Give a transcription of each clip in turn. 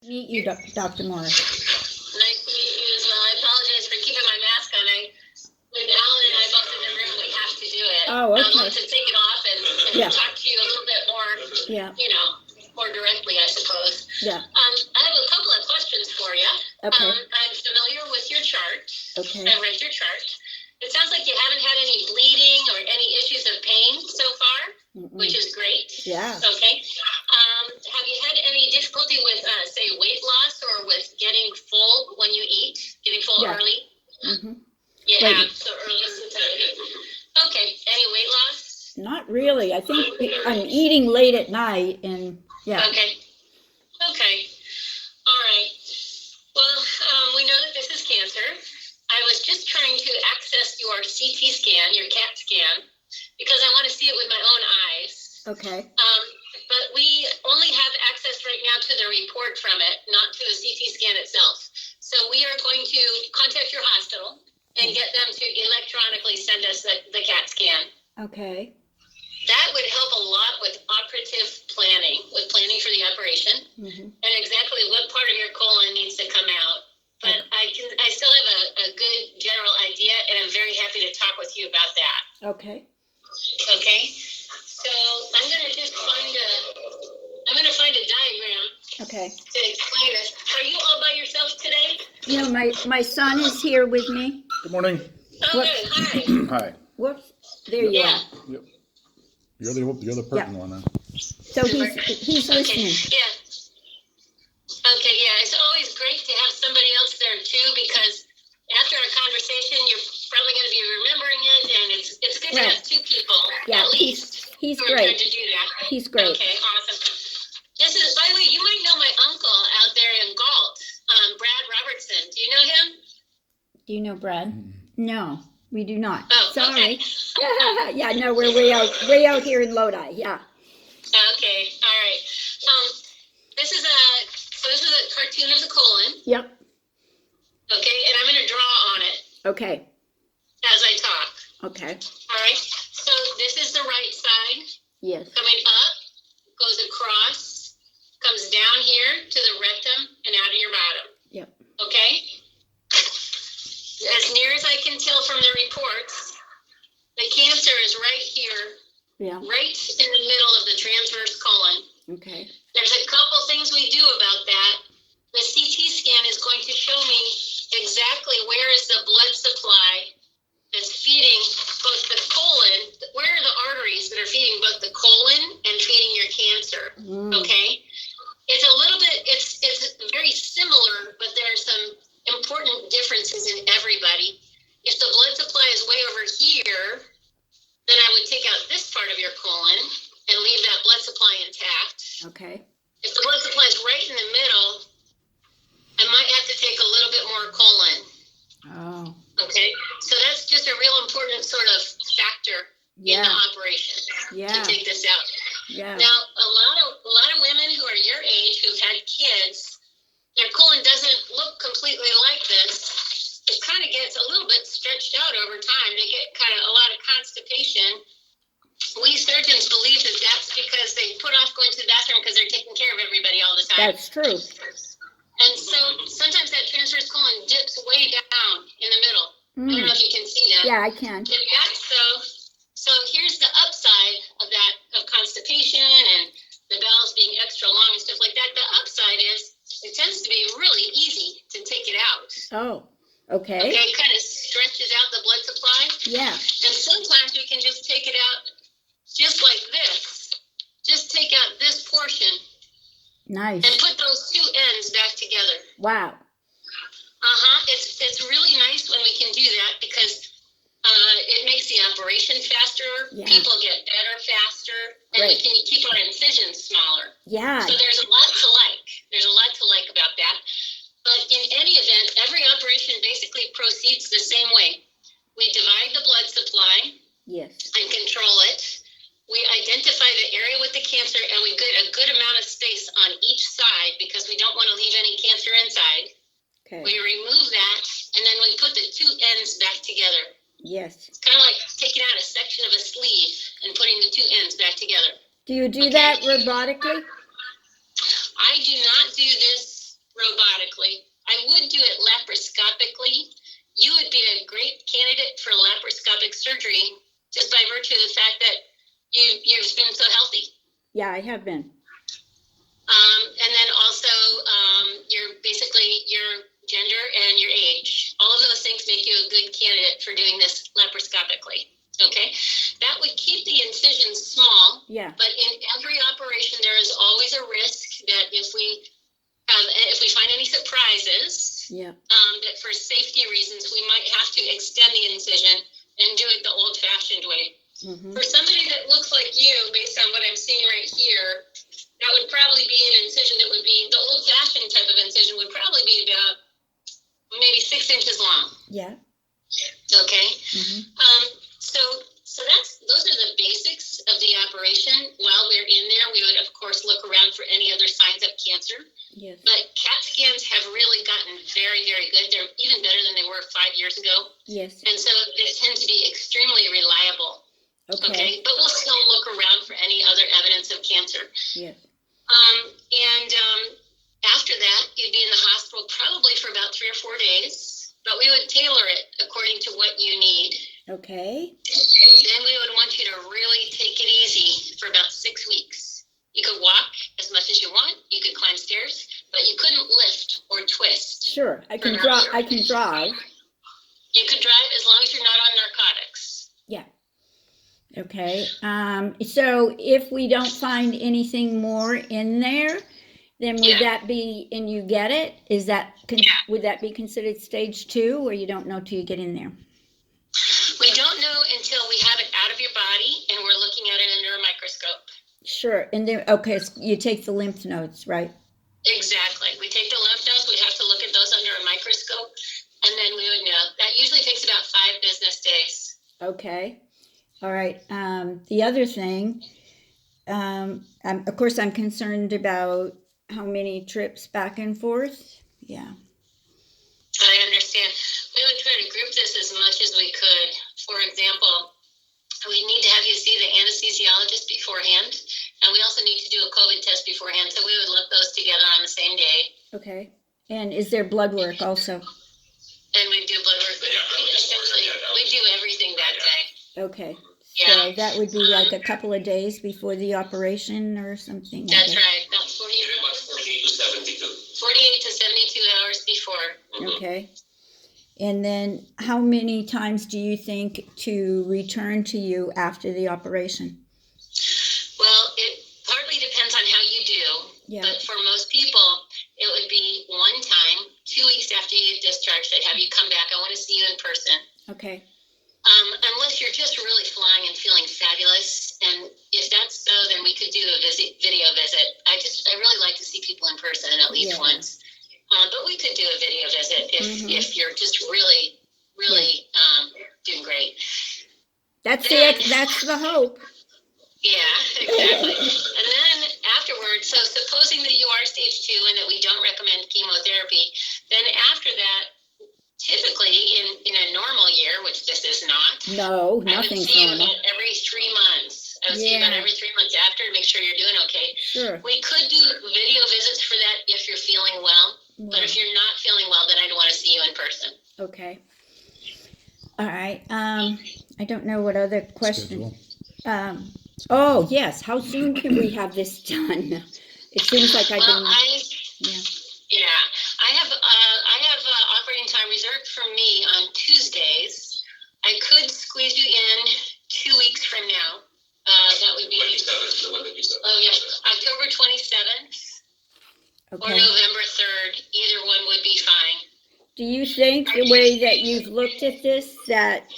Meet you, Dr. Morris. Nice to meet you as well. I apologize for keeping my mask on. With Alan and I both in the room, we have to do it. Oh, okay. I'd love to take it off and talk to you a little bit more, more directly, I suppose. Yeah. I have a couple of questions for you. Okay. I'm familiar with your chart. Okay. I read your chart. It sounds like you haven't had any bleeding or any issues of pain so far, which is great. Yeah. Okay. Have you had any difficulty with, say, weight loss or with getting full when you eat, getting full early? Mm-hmm. You have, so early satiety. Okay. Any weight loss? Not really. I think I'm eating late at night, and yeah. Okay. Okay. All right. Well, we know that this is cancer. I was just trying to access your CT scan, your CAT scan, because I want to see it with my own eyes. Okay. But we only have access right now to the report from it, not to the CT scan itself. So we are going to contact your hospital and get them to electronically send us the CAT scan. Okay. That would help a lot with operative planning, with planning for the operation, and exactly what part of your colon needs to come out. But I still have a good general idea, and I'm very happy to talk with you about that. Okay. Okay. So I'm gonna find a diagram. Okay. To explain this. Are you all by yourself today? No, my son is here with me. Good morning. Oh, good. Hi. Hi. Whoops. There you are. Yep. You're the pertinent one then. So he's listening. Yeah. Okay, yeah. It's always great to have somebody else there too, because after our conversation, you're probably going to be remembering it, and it's good to have two people at least. He's who are great. trying to do that. He's great. Okay, awesome. This is, by the way, you might know my uncle out there in Galt, Brad Robertson. Do you know him? Do you know Brad? No, we do not. Oh, sorry. Okay. Yeah, no, we're way out here in Lodi. Yeah. Okay, all right. This is a cartoon of the colon. Yep. Okay, and I'm going to draw on it Okay. as I talk. Okay. All right. So this is the right side Yes. coming up, goes across, comes down here to the rectum and out of your bottom. Yep. Okay. As near as I can tell from the reports, the cancer is right here, Yeah. right in the middle of the transverse colon. Okay. There's a couple things we do about that. The CT scan is going to show me exactly where is the blood supply that's feeding both the colon, where are the arteries that are feeding both the colon and feeding your cancer, okay? It's a little bit, it's very similar, but there are some important differences in everybody. If the blood supply is way over here, then I would take out this part of your colon and leave that blood supply intact. Okay. If the blood supply is right in the middle, I might have to take a little bit more colon. Oh. Okay, so that's just a real important sort of factor in the operation to take this out. Yeah. Now, a lot of women who are your age who've had kids, their colon doesn't look completely like this. It kind of gets a little bit stretched out over time. They get kind of a lot of constipation. We surgeons believe that that's because they put off going to the bathroom because they're taking care of everybody all the time. That's true. And so sometimes that transverse colon dips way down in the middle. I don't know if you can see that. Yeah, I can. If that's so here's the upside of that, of constipation and the bowels being extra long and stuff like that. The upside is it tends to be really easy to take it out. Oh, okay. Okay, it kind of stretches out the blood supply. Yeah. And sometimes we can just take it out just like this. Just take out this portion. Nice. And put those two ends back together. Wow. It's really nice when we can do that because it makes the operation faster. Yeah. People get better faster, and we can keep our incisions smaller. Yeah. So there's a lot to like. There's a lot to like about that. But in any event, every operation basically proceeds the same way. We divide the blood supply. Yes. And control it. We identify the area with the cancer, and we get a good amount of space on each side because we don't want to leave any cancer inside. Okay. We remove that, and then we put the two ends back together. Yes. It's kind of like taking out a section of a sleeve and putting the two ends back together. Do you do that robotically? I do not do this laparoscopically, you would be a great candidate for laparoscopic surgery just by virtue of the fact that you've been so healthy. Yeah, I have been. And then also your gender and your age. All of those things make you a good candidate for doing this laparoscopically. Okay, that would keep the incision small. Yeah. But in every operation, there is always a risk that if we find any surprises, Yeah. that for safety reasons we might have to extend the incision and do it the old-fashioned way. Mm-hmm. For somebody that looks like you, based on what I'm seeing right here, that would probably be an incision that would be the old-fashioned type of incision would probably be about maybe 6 inches long. Yeah. Okay. Mm-hmm. So those are the basics of the operation. While we're in there, we would of course look around for any other signs of cancer. Yes. But CAT scans have really gotten very, very good. They're even better than they were 5 years ago. Yes. And so they tend to be extremely reliable. Okay. But we'll still look around for any other evidence of cancer. Yes. After that, you'd be in the hospital probably for about 3 or 4 days, but we would tailor it according to what you need. Okay. Then we would want you to really take it easy for about 6 weeks. You could walk as much as you want. You could climb stairs, but you couldn't lift or twist. Sure. I can drive. I can drive. You could drive as long as you're not on narcotics. Yeah. Okay. So if we don't find anything more in there, then would that be, and you get it? Is that, would that be considered stage 2, or you don't know till you get in there? We don't know until we have it out of your body and we're looking at it under a microscope. Sure. And then, okay, so you take the lymph nodes, right? Exactly. We take the lymph nodes, we have to look at those under a microscope, and then we would know. That usually takes about 5 business days. Okay. All right. The other thing, of course, I'm concerned about how many trips back and forth. Yeah. I understand. We would try to group this as much as we could. For example, we need to have you see the anesthesiologist beforehand, and we also need to do a COVID test beforehand, so we would look those together on the same day. Okay. And is there blood work also? And we do blood work. Essentially, we do everything that day. Okay. Yeah. So that would be like a couple of days before the operation or something. That's right. About 48 to 72 hours before. Okay. And then how many times do you think to return to you after the operation? Well, it partly depends on how you do. Yeah. But for most people, it would be one time, 2 weeks after you get discharged, I'd have you come back. I want to see you in person. Okay. Unless you're just really flying and feeling fabulous. And if that's so, then we could do a video visit. I really like to see people in person at least once. But we could do a video visit if you're just really doing great. That's the hope. Yeah, exactly. And then afterwards, so supposing that you are stage 2 and that we don't recommend chemotherapy, then after that, typically in a normal year, which this is not, no, I would nothing's see you normal. about every 3 months. I would see you about every 3 months after to make sure you're doing okay. Sure. We could do video visits for that if you're feeling well, but if you're not feeling well, then I'd want to see you in person. Okay. All right. I don't know what other questions. Oh yes. How soon can we have this done? It seems like I've been. Yeah. I have operating time reserved for me on Tuesdays. I could squeeze you in 2 weeks from now. That would be October 27th or November 3rd. Either one would be fine. Do you think the way that you've looked at this that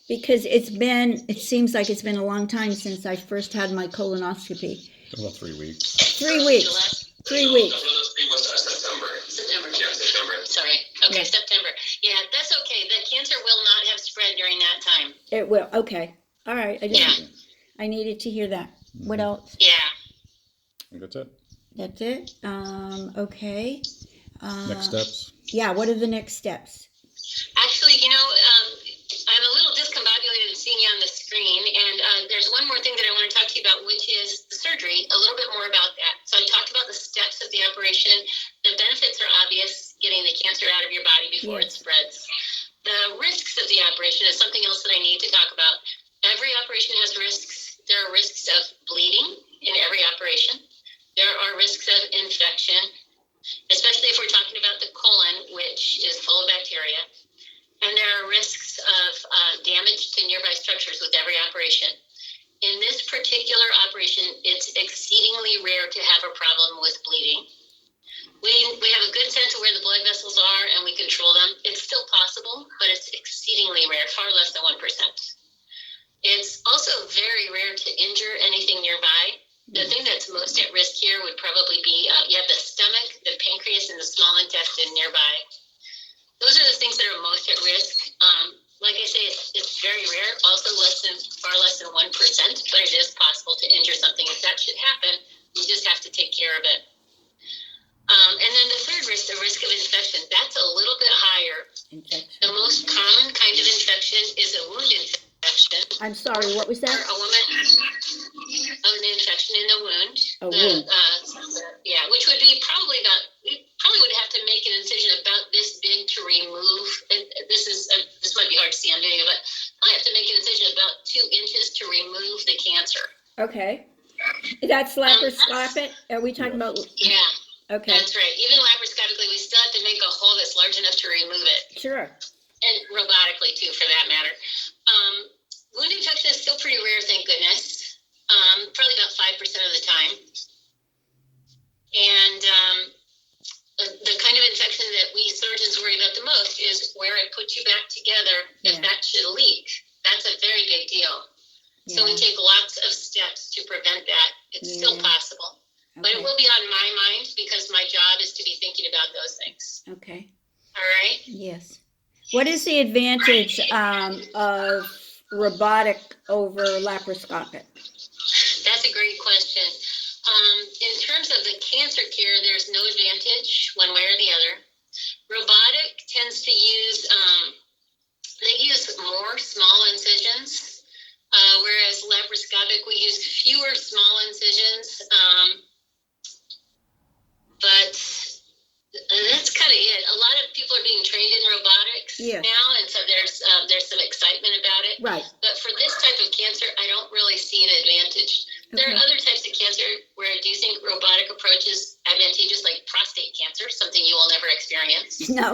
because it seems like it's been a long time since I first had my colonoscopy. About 3 weeks. 3 weeks. 3 weeks. September. Yeah, September. Sorry. Okay, September. Yeah, that's okay. The cancer will not have spread during that time. It will. Okay. All right. I needed to hear that. What else? Yeah. I think that's it. That's it. Okay. Next steps. Yeah. What are the next steps? Actually, I'm a little discombobulated seeing you on the screen, and there's one more thing that I want to talk to you about, which is the surgery, a little bit more about that. So I talked about the steps of the operation. The benefits are obvious. getting the cancer out of your body before it Yes. spreads. The risks of the operation is something else that I need to talk about. Every operation has risks. There are risks of bleeding in every operation. There are risks of infection, especially if we're talking about the colon, which is full of bacteria. And there are risks of damage to nearby structures with every operation. In this particular operation, it's exceedingly rare to have a problem with bleeding. We have a good sense of where the blood vessels are and we control them. It's still possible, but it's exceedingly rare, far less than 1%. It's also very rare to injure anything nearby. The thing that's most at risk here would probably be you have the stomach, the pancreas, and the small intestine nearby. Those are the things that are most at risk. Like I say, it's very rare, also far less than 1%, but it is possible to injure something. If that should happen, you just have to take care of it. And then the third risk, the risk of infection, that's a little bit higher. Infection. The most common kind of infection is a wound infection. I'm sorry, what was Or that? a woman, an infection in the wound. A wound. Yeah, which would be probably we probably would have to make an incision about this big to remove. This might be hard to see on video, but I have to make an incision about 2 inches to remove the cancer. Okay. That's laparoscopic? Are we talking about? Yeah, Okay, that's right. Even laparoscopically, we still have to make a hole that's large enough to remove it. sure. And robotically too, for that matter. Wound infection is still pretty rare, thank goodness. Probably about 5% of the time. And the kind of infection that we surgeons worry about the most is where it puts you back together if Yeah. that should leak. That's a very big deal. So we Yeah. take lots of steps to prevent that. It's still Yeah. possible. But it Okay. will be on my mind because my job is to be thinking about those things. Okay, All right? yes. What is the advantage of robotic over laparoscopic? That's a great question. In terms of the cancer care, there's no advantage one way or the other. Robotic tends to use, they use more small incisions, whereas laparoscopic, we use fewer small incisions. But that's kind of it. A lot of people are being trained in robotics Yeah. now, and so there's some excitement about it. Right, But for this type of cancer, I don't really see an advantage. There are Okay. other types of cancer where I do think robotic approach is advantageous, like prostate cancer, something you will never experience. no.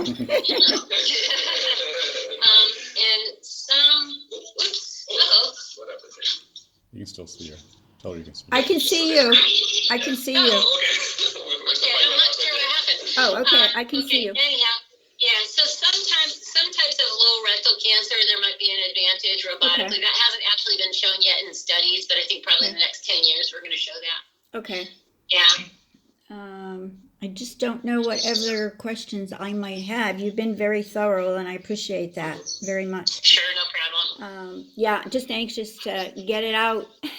And some, You can still see her. Tell her you can speak. I can see you. I can see you. okay, I'm not sure what happened. Oh, okay, I can see you. Anyhow, yeah, so sometimes, some types of low rectal cancer, there might be an advantage robotically. That hasn't actually been shown yet in studies, but I think probably in the next 10 years, we're going to show that. Okay. Yeah. I just don't know what other questions I might have. You've been very thorough, and I appreciate that very much. Sure, no problem. Yeah, just anxious to get it out. Yeah,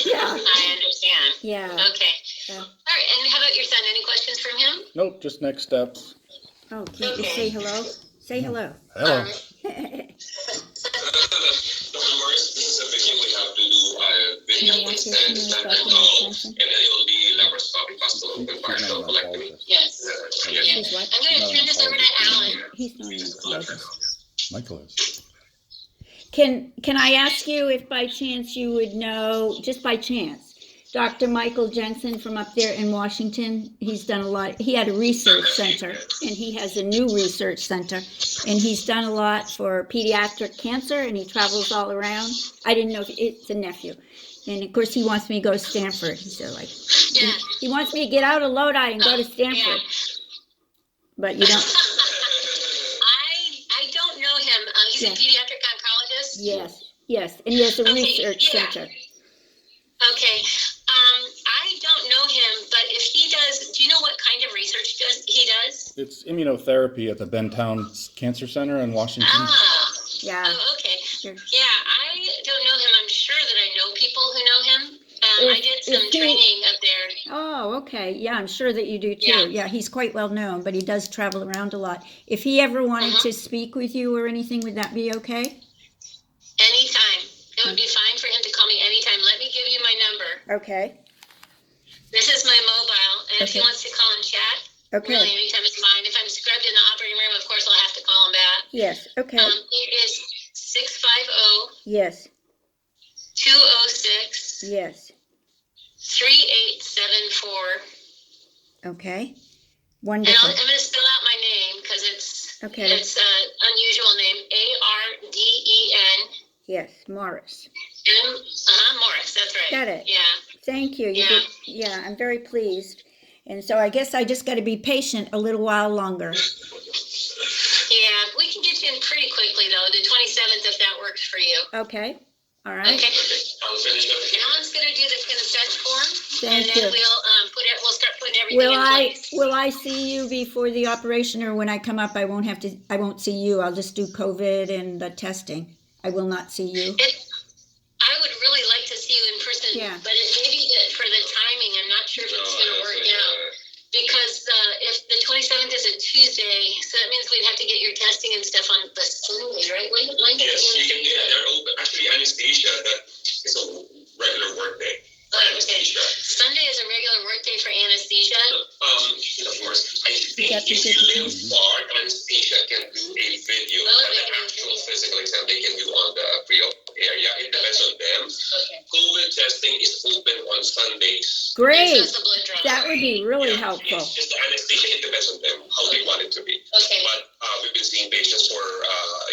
Yeah. I understand. Yeah. Okay. Yeah. All right, and how about your son? Any questions from him? Nope, just next steps. Oh, can't you say hello? Say hello. Hello. Dr. Morris, this is a video we have to do a video Can I with ask you and some and questions, and then it will be laparoscopic hospital She's and not partial an colectomy. oncologist. Yes. Yeah. He's what? I'm going to turn this over to Alan. He's not an oncologist. Michael is. Can I ask you if by chance you would know, just by chance, Dr. Michael Jensen from up there in Washington? He's done a lot. He had a research center, and he has a new research center, and he's done a lot for pediatric cancer, and he travels all around. I didn't know if it's a nephew. And of course, he wants me to go to Stanford. He's like, Yeah. he wants me to get out of Lodi and go to Stanford. But you don't. I don't know him. He's Yeah. a pediatric oncologist. Yes, and he has a Okay, research yeah. center. Okay. I don't know him, but if he does, do you know what kind of research he does? It's immunotherapy at the Bentown Cancer Center in Washington. Ah. Yeah. Oh, okay. Sure. Yeah, I don't know him. I'm sure that I know people who know him. I did some if he- training up there. Oh, okay. Yeah, I'm sure that you do too. Yeah. Yeah, he's quite well known, but he does travel around a lot. If he ever wanted to speak with you or anything, would that be okay? Anytime. It would be fine for him to call me anytime. Let me give you my number. Okay. This is my mobile, and if he Okay. wants to call and chat, Okay, Really, anytime is fine. If I'm scrubbed in the operating room, of course, I'll have to call him back. yes, okay, It is 650 yes, 206 yes, 3874. okay, And wonderful, I'm going to spell out my name because it's okay, an unusual name. ARDEN yes, Morris. Morris. That's right. Got it. Yeah. Thank you. You Yeah. did, yeah, I'm very pleased. And so I guess I just got to be patient a little while longer. Yeah. We can get you in pretty quickly though. The 27th, if that works for you. Okay, all right, Okay. I'll finish up. Alan's going to do the consent form, and thank then you. we'll start putting everything Will in place. I see you before the operation, or when I come up, I won't see you, I'll just do COVID and the testing? I will not see you? I would really like to see you in person, Yeah. but it may be that for the timing, I'm not sure if it's going to work out. Because if the 27th is a Tuesday, so that means we'd have to get your testing and stuff on the Sunday, right? When Yes, you can do that. They're open. Actually, anesthesia, that is a regular work day. Oh, okay. Anesthesia. Sunday is a regular work day for anesthesia. Of course, I think That's if a you good live far, anesthesia can do a video Oh, of they the can actual do. physical exam they can do on the pre-op area. It depends on them. Okay. COVID testing is open on Sundays. So Great, it's a blood draw. that would be really Yeah, helpful. It's just the anesthesia, it depends on them, how they want it to be. Okay. But we've been seeing patients where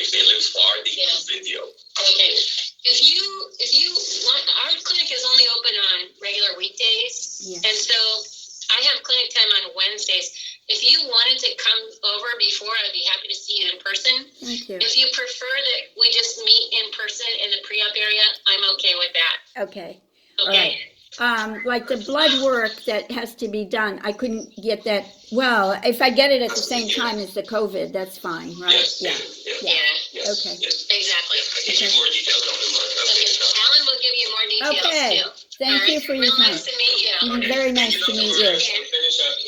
if they live far, they Yeah. use video. Okay. If you want, our clinic is only open on regular weekdays, Yes. and so I have clinic time on Wednesdays. If you wanted to come over before, I'd be happy to see you in person. Thank you. If you prefer that we just meet in person in the pre-op area, I'm okay with that. Okay, Okay. like the blood work that has to be done, I couldn't get that, well, if I get it at the same time as the COVID, that's fine, right? Yes, Yeah, yes, yes, Yeah. yes, Okay. yes. Exactly. I can give you more details on the month. Okay. Alan will give you more details Okay. too. Thank All you right? for your Real time. nice to meet you. Mhm. Very nice to meet you. I'll finish up.